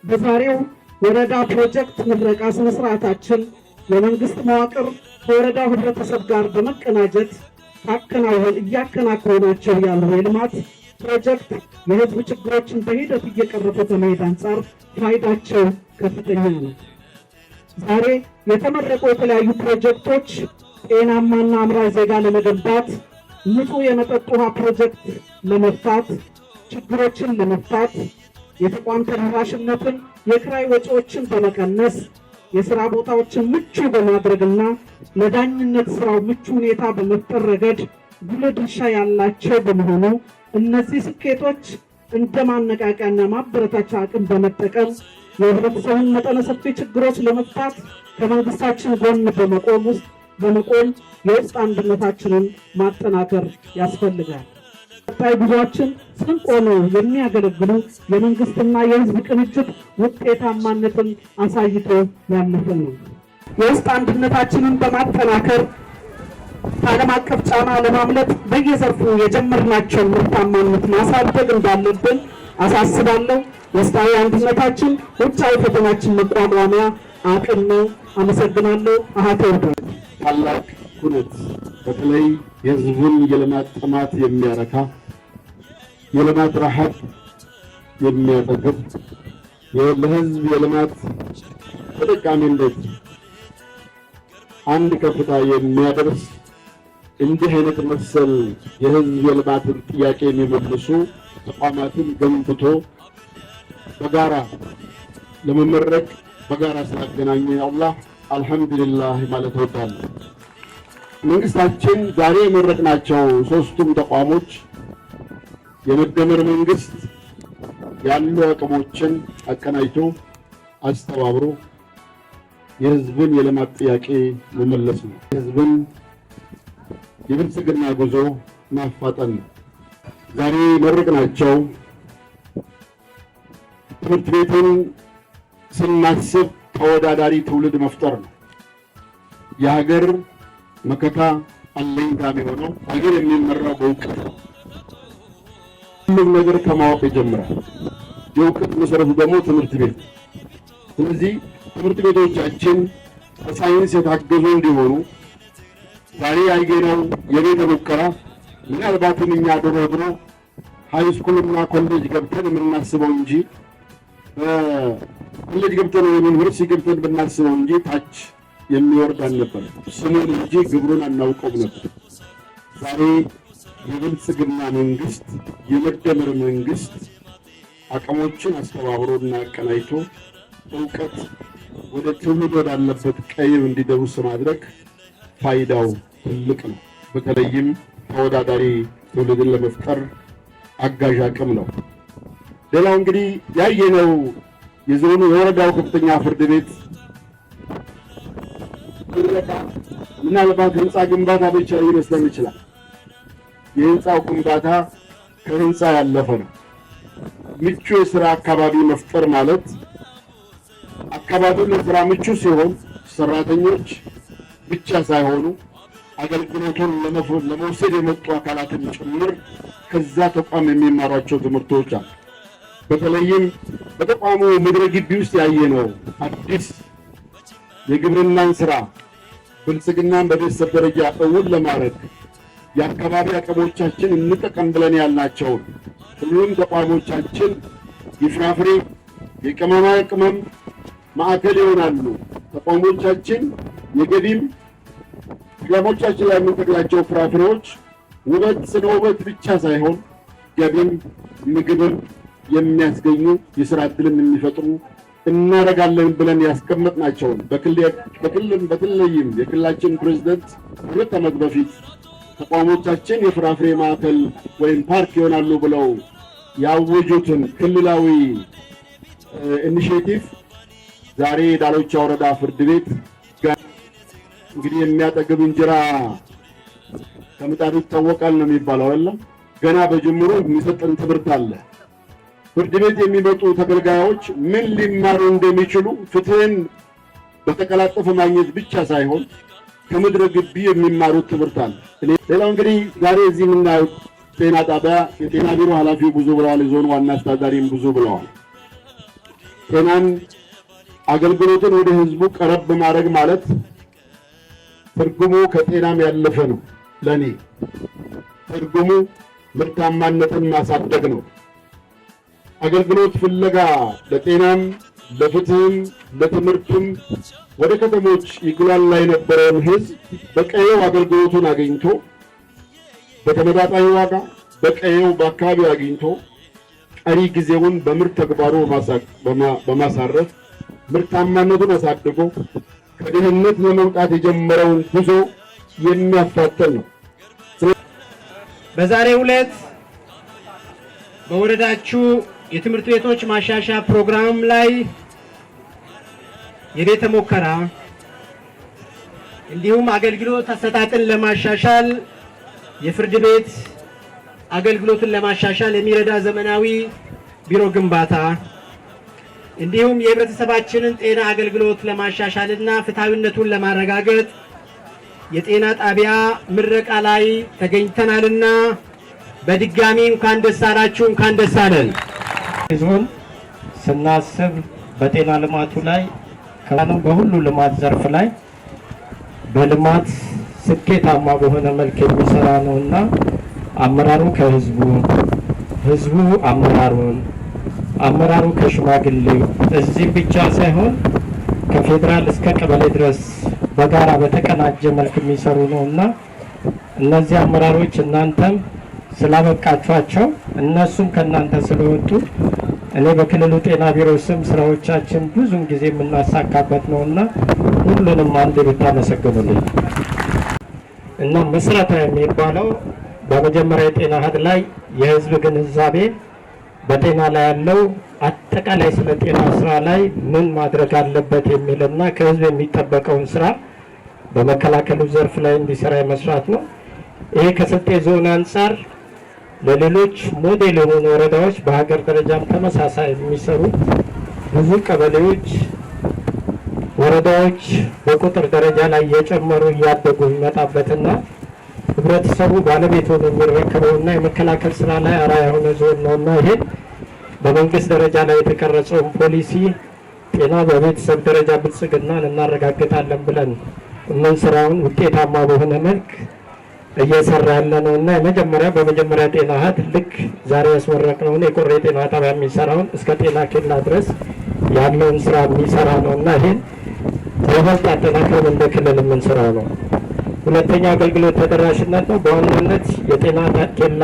በዛሬው ወረዳ ፕሮጀክት ምረቃ ስነ ስርዓታችን የመንግስት መዋቅር ከወረዳው ህብረተሰብ ጋር በመቀናጀት እያከናወናቸው ያሉ የልማት ፕሮጀክት የህዝብ ችግሮችን በሂደት እየቀረፈ ከመሄድ አንጻር ፋይዳቸው ከፍተኛ ነው። ዛሬ የተመረቁ የተለያዩ ፕሮጀክቶች ጤናማና አምራች ዜጋ ለመገንባት፣ ንጹህ የመጠጥ ውሃ ፕሮጀክት ለመፍታት፣ ችግሮችን ለመፍታት፣ የተቋም ተደራሽነትን፣ የክራይ ወጪዎችን በመቀነስ የሥራ ቦታዎችን ምቹ በማድረግና ለዳኝነት ስራው ምቹ ሁኔታ በመፍጠር ረገድ ጉልህ ድርሻ ያላቸው በመሆኑ እነዚህ ስኬቶች እንደ ማነቃቂያና ማበረታቻ አቅም በመጠቀም የህብረተሰቡን መጠነ ሰፊ ችግሮች ለመፍታት ከመንግስታችን ጎን በመቆም የውስጥ አንድነታችንን ማጠናከር ያስፈልጋል። ቀጣይ ጉዟችን ስንቅ ሆነው የሚያገለግሉ የመንግስትና የህዝብ ቅንጅት ውጤታማነትን አሳይቶ ያለፈ ነው። የውስጥ አንድነታችንን በማጠናከር ከዓለም አቀፍ ጫና ለማምለጥ በየዘርፉ የጀመርናቸውን ምርታማነት ማሳደግ እንዳለብን አሳስባለሁ። ውስጣዊ አንድነታችን ውጫዊ ፈተናችን መቋቋሚያ አቅም ነው። አመሰግናለሁ። አሃቴ ታላቅ ኩነት በተለይ የህዝቡን የልማት ጥማት የሚያረካ የልማት ረሃብ የሚያጠግብ ለህዝብ የልማት ተጠቃሚነት አንድ ከፍታ የሚያደርስ እንዲህ አይነት መሰል የህዝብ የልማትን ጥያቄ የሚመልሱ ተቋማትን ገንብቶ በጋራ ለመመረቅ በጋራ ስላገናኘ አላህ አልሐምዱሊላህ ማለት እወዳለሁ። መንግስታችን ዛሬ የመረቅናቸው ሶስቱም ተቋሞች የመደመር መንግስት ያሉ አቅሞችን አቀናጅቶ አስተባብሮ የህዝብን የልማት ጥያቄ መመለስ ነው። የህዝብን የብልጽግና ጉዞ ማፋጠን ነው። ዛሬ መረቅናቸው ትምህርት ቤትን ስናስብ ተወዳዳሪ ትውልድ መፍጠር ነው። የሀገር መከታ አለኝታ የሆነው ሀገር የሚመራው በእውቀት ነው። ሁሉም ነገር ከማወቅ ይጀምራል። የእውቀት መሰረቱ ደግሞ ትምህርት ቤት። ስለዚህ ትምህርት ቤቶቻችን በሳይንስ የታገዙ እንዲሆኑ ዛሬ ያየነው የቤተ ሙከራ ምናልባትም እኛ ድሮ ሃይስኩልና ኮሌጅ ገብተን የምናስበው እንጂ ኮሌጅ ገብተን ወይም ዩኒቨርሲቲ ገብተን ብናስበው እንጂ ታች የሚወርድ አልነበረም። ስሙን እንጂ ግብሩን አናውቀውም ነበር። ዛሬ የብልጽግና መንግስት የመደመር መንግስት አቅሞችን አስተባብሮና አቀናጅቶ እውቀት ወደ ትውልድ ወዳለበት ቀይም እንዲደርስ ማድረግ ፋይዳው ትልቅ ነው። በተለይም ተወዳዳሪ ትውልድን ለመፍጠር አጋዥ አቅም ነው። ሌላው እንግዲህ ያየነው የዞኑ የወረዳው ከፍተኛ ፍርድ ቤት ምናልባት ህንፃ ግንባታ ብቻ ሊመስለን ይችላል። የህንፃው ግንባታ ከህንፃ ያለፈ ነው። ምቹ የሥራ አካባቢ መፍጠር ማለት አካባቢው ለሥራ ምቹ ሲሆን ሰራተኞች ብቻ ሳይሆኑ አገልግሎቱን ለመውሰድ የመጡ አካላትን ጭምር ከዛ ተቋም የሚማሯቸው ትምህርቶች አሉ። በተለይም በተቋሙ ምድረ ግቢ ውስጥ ያየነው አዲስ የግብርናን ስራ ብልጽግናን በቤተሰብ ደረጃ እውን ለማድረግ የአካባቢ አቅሞቻችን እንጠቀም ብለን ያልናቸውን ሁሉም ተቋሞቻችን የፍራፍሬ የቅመማ ቅመም ማዕከል ይሆናሉ። ተቋሞቻችን የገቢም ተቋሞቻችን ላይ የምንተክላቸው ፍራፍሬዎች ስለ ውበት ብቻ ሳይሆን ገቢም ምግብም የሚያስገኙ የሥራ ዕድልም የሚፈጥሩ እናደርጋለን ብለን ያስቀመጥናቸውን በተለይም የክልላችን ፕሬዝዳንት 2 ዓመት በፊት ተቋሞቻችን የፍራፍሬ ማዕከል ወይም ፓርክ ይሆናሉ ብለው ያወጁትን ክልላዊ ኢኒሼቲቭ ዛሬ ዳሎቻ ወረዳ ፍርድ ቤት እንግዲህ የሚያጠግብ እንጀራ ከምጣዱ ይታወቃል ነው የሚባለው አይደል? ገና በጅምሩ የሚሰጠን ትምህርት አለ። ፍርድ ቤት የሚመጡ ተገልጋዮች ምን ሊማሩ እንደሚችሉ ፍትህን በተቀላጠፈ ማግኘት ብቻ ሳይሆን ከምድረ ግቢ የሚማሩት ትምህርት አለ። ሌላው እንግዲህ ዛሬ እዚህ የምናየው ጤና ጣቢያ የጤና ቢሮ ኃላፊው ብዙ ብለዋል። የዞኑ ዋና አስተዳዳሪም ብዙ ብለዋል። ጤናን አገልግሎትን ወደ ህዝቡ ቀረብ ማድረግ ማለት ትርጉሙ ከጤናም ያለፈ ነው። ለኔ ትርጉሙ ምርታማነትን ማሳደግ ነው። አገልግሎት ፍለጋ ለጤናም፣ ለፍትህም፣ ለትምህርትም ወደ ከተሞች ይጉላላ የነበረውን ህዝብ በቀየው አገልግሎቱን አግኝቶ በተመጣጣኝ ዋጋ በቀየው በአካባቢው አግኝቶ ቀሪ ጊዜውን በምርት ተግባሩ በማሳረፍ ምርታማነቱን አሳድጎ ከድህነት ለመውጣት የጀመረውን ጉዞ የሚያፋጥን ነው። በዛሬው ዕለት በወረዳችሁ የትምህርት ቤቶች ማሻሻያ ፕሮግራም ላይ የቤተ ሙከራ እንዲሁም አገልግሎት አሰጣጥን ለማሻሻል የፍርድ ቤት አገልግሎትን ለማሻሻል የሚረዳ ዘመናዊ ቢሮ ግንባታ እንዲሁም የህብረተሰባችንን ጤና አገልግሎት ለማሻሻልና ፍትሃዊነቱን ለማረጋገጥ የጤና ጣቢያ ምረቃ ላይ ተገኝተናልና በድጋሚ እንኳን ደስ አላችሁ፣ እንኳን ደስ አለን። ዞን ስናስብ በጤና ልማቱ ላይ በሁሉ ልማት ዘርፍ ላይ በልማት ስኬታማ በሆነ መልክ የሚሰራ ነውና አመራሩ ከህዝቡ፣ ህዝቡ አመራሩን፣ አመራሩ ከሽማግሌው እዚህ ብቻ ሳይሆን ከፌዴራል እስከ ቀበሌ ድረስ በጋራ በተቀናጀ መልክ የሚሰሩ ነውና እነዚህ አመራሮች እናንተም ስላበቃችኋቸው እነሱም ከእናንተ ስለወጡ እኔ በክልሉ ጤና ቢሮ ስም ስራዎቻችን ብዙን ጊዜ የምናሳካበት ነውና ሁሉንም አንድ ብታመሰግኑልኝ እና መሰረታዊ የሚባለው በመጀመሪያ የጤና ሀድ ላይ የህዝብ ግንዛቤ በጤና ላይ ያለው አጠቃላይ ስለ ጤና ስራ ላይ ምን ማድረግ አለበት የሚልና ከህዝብ የሚጠበቀውን ስራ በመከላከሉ ዘርፍ ላይ እንዲሰራ መስራት ነው። ይሄ ከስልጤ ዞን አንጻር ለሌሎች ሞዴል የሆኑ ወረዳዎች በሀገር ደረጃም ተመሳሳይ የሚሰሩ ብዙ ቀበሌዎች፣ ወረዳዎች በቁጥር ደረጃ ላይ እየጨመሩ እያደጉ የሚመጣበትና ህብረተሰቡ ባለቤት ሆኖ የሚረከበውና የመከላከል ስራ ላይ አርአያ የሆነ ዞን ነውና ይሄን በመንግስት ደረጃ ላይ የተቀረጸውን ፖሊሲ ጤና በቤተሰብ ደረጃ ብልጽግናን እናረጋግጣለን ብለን የምንሰራውን ውጤታማ በሆነ መልክ እየሰራ ያለ ነውና በመጀመሪያ ጤና ሀድ ልክ ዛሬ ያስመረቅነውን የቆሬ ጤና ጣቢያ የሚሰራውን እስከ ጤና ኬላ ድረስ ያለውን ስራ የሚሰራ ነውና ይሄን በይበልጥ አጠናክረን እንደ ክልል የምንሰራው ነው። ሁለተኛ አገልግሎት ተደራሽነት ነው። በዋናነት የጤና ኬላ፣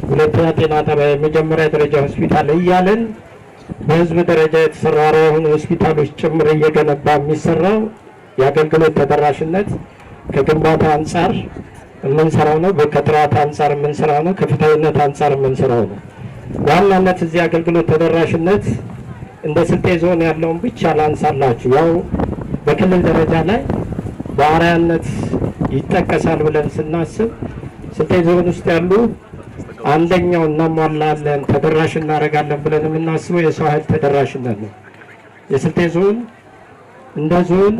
ሁለተኛ ጤና ጣቢያ፣ የመጀመሪያ ደረጃ ሆስፒታል እያለን በህዝብ ደረጃ የተሰራ የሆኑ ሆስፒታሎች ጭምር እየገነባ የሚሰራው የአገልግሎት ተደራሽነት ከግንባታ አንጻር የምንሰራው ነው። ከጥራት አንጻር የምንሰራው ነው። ከፍትሃዊነት አንጻር የምንሰራው ነው። በዋናነት እዚህ አገልግሎት ተደራሽነት እንደ ስልጤ ዞን ያለውን ብቻ ላንሳላችሁ። ያው በክልል ደረጃ ላይ በአርአያነት ይጠቀሳል ብለን ስናስብ ስልጤ ዞን ውስጥ ያሉ አንደኛው እናሟላለን ተደራሽ እናደርጋለን ብለን የምናስበው የሰው ኃይል ተደራሽነት ነው። የስልጤ ዞን እንደ ዞን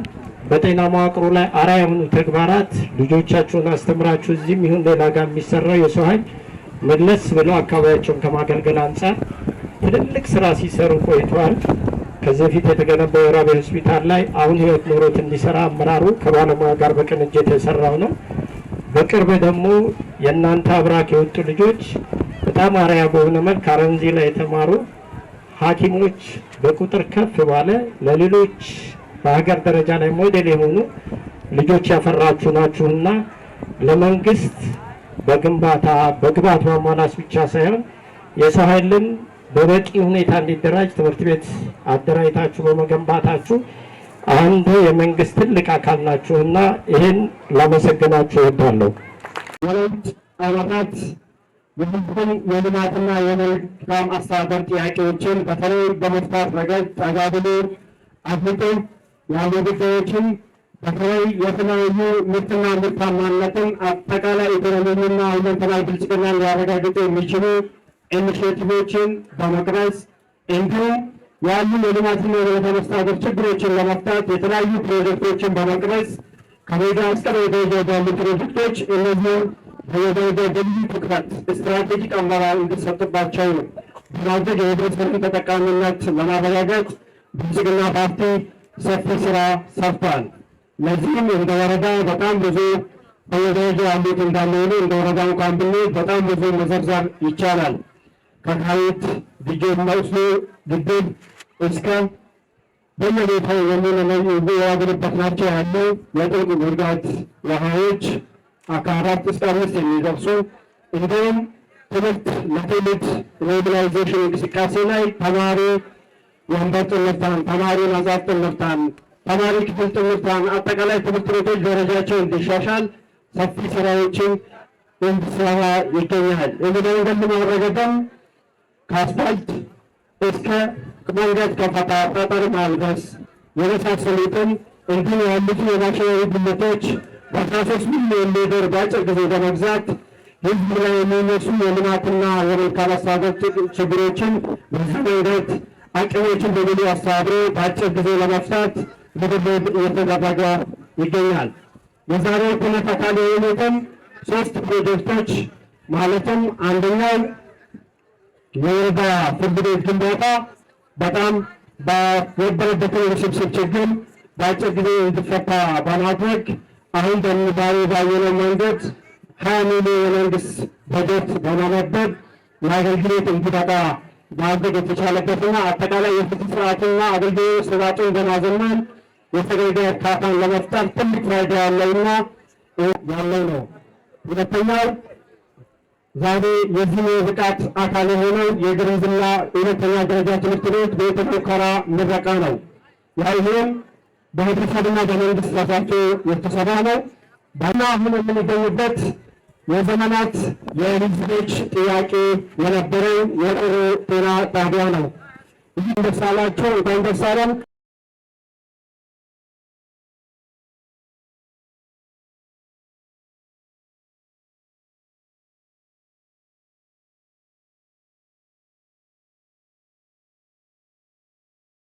በጤና መዋቅሩ ላይ አርአያ የሆኑ ተግባራት ልጆቻቸውን አስተምራችሁ እዚህም ይሁን ሌላ ጋር የሚሰራው የሰው ኃይል መለስ ብለው አካባቢያቸውን ከማገልገል አንጻር ትልልቅ ስራ ሲሰሩ ቆይተዋል። ከዚህ በፊት የተገነባው የራቤ ሆስፒታል ላይ አሁን ህይወት ኖሮት እንዲሰራ አመራሩ ከባለሙያ ጋር በቅንጅት የሰራው ነው። በቅርብ ደግሞ የእናንተ አብራክ የወጡ ልጆች በጣም አርአያ በሆነ መልክ አረንዚ ላይ የተማሩ ሐኪሞች በቁጥር ከፍ ባለ ለሌሎች በሀገር ደረጃ ላይ ሞዴል የሆኑ ልጆች ያፈራችሁ ናችሁና ለመንግስት በግንባታ በግብዓት ማሟላት ብቻ ሳይሆን የሰው ኃይልን በበቂ ሁኔታ እንዲደራጅ ትምህርት ቤት አደራጅታችሁ በመገንባታችሁ አንዱ የመንግስት ትልቅ አካል ናችሁና ይህን ላመሰግናችሁ እወዳለሁ። የለውጥ አመታት የህዝብን የልማትና የመልካም አስተዳደር ጥያቄዎችን በተለይ በመፍታት ረገድ ጠጋ ብሎ አፍልጦ ያሉ ጉዳዮችን በተለይ የተለያዩ ምርትና ምርታማነትን አጠቃላይ ኢኮኖሚና ሁለንተናዊ ብልጽግናን ሊያረጋግጡ የሚችሉ ኢኒሼቲቮችን በመቅረጽ እንዲሁም ያሉ የልማትና የመልካም አስተዳደር ችግሮችን ለመፍታት የተለያዩ ፕሮጀክቶችን በመቅረጽ ከሜዳ እስከ ደረጃ ያሉ ፕሮጀክቶች እነዚህም በየደረጃ ልዩ ትኩረት ስትራቴጂክ አመራር እንዲሰጥባቸው ነው። በማድረግ የህብረተሰብን ተጠቃሚነት ለማረጋገጥ ብልጽግና ፓርቲ ሰፊ ስራ ሰርቷል። ለዚህም እንደ ወረዳ በጣም ብዙ በየደረጃ ያሉት እንዳለ ሆኖ እንደ ወረዳ እንኳን ብንሄድ በጣም ብዙ መዘርዘር ይቻላል። ከካይት ዲጆን መውሱ ግድብ እስከ በየቦታው የሚያገለግሉበት ናቸው ያሉ የጥልቅ ጉድጓድ ውሃዎች ከ4 እስከ 5 የሚደርሱ እንዲሁም ትምህርት ለትውልድ ሞቢላይዜሽን እንቅስቃሴ ላይ ተማሪ ወንበር ጥምርታን፣ ተማሪ መጽሐፍ ጥምርታን፣ ተማሪ ክፍል ጥምርታን፣ አጠቃላይ ትምህርት ቤቶች ደረጃቸው እንዲሻሻል ሰፊ ስራዎችን እንዲሰራ ይገኛል። እንግዲህ እንደምናረጋግጠም ከአስፋልት እስከ መንገድ ከፈታ፣ ጠጠር ማልበስ የመሳሰሉትን እንዲህ ያሉትን የማሽነሪ ጉልቶች በ13 ሚሊዮን ሊትር በአጭር ጊዜ በመግዛት ህዝብ ላይ የሚነሱ የልማትና የመልካም አስተዳደር ችግሮችን በዚህ መንገድ አቅሞችን በሙሉ አስተባብሮ በአጭር ጊዜ ለመፍታት ርብርብ እየተደረገ ይገኛል። የዛሬው ኩነት አካል የሆኑትም 3 ፕሮጀክቶች ማለትም አንደኛው የወረዳ ፍርድ ቤት ግንባታ በጣም በነበረበትን ውስብስብ ችግር በአጭር ጊዜ እንዲፈታ በማድረግ አሁን በዛሬ ባየነው መንገድ 20 ሚሊዮን የመንግስት በጀት በመመደብ ለአገልግሎት እንዲበቃ ማድረግ የተቻለበትና አጠቃላይ የፍትህ ስርዓትና አገልግሎት ስርዓቱን በማዘመን የተገልጋይ እርካታን ለመፍጠር ትልቅ ፋይዳ ያለው ነው። ሁለተኛው ዛሬ የዚህ ብቃት አካል የሆነው የግርዝና ሁለተኛ ደረጃ ትምህርት ቤት ቤተ ሙከራ ምረቃ ነው። ይህም በህብረተሰብና በመንግስት ተሳትፎ የተሰራ ነው። አሁን የምንገኝበት የዘመናት የህዝቦች ጥያቄ የነበረው የጤና ጣቢያ ነው። ይህ ደስ አላቸው፣ እንኳን ደስ አለን።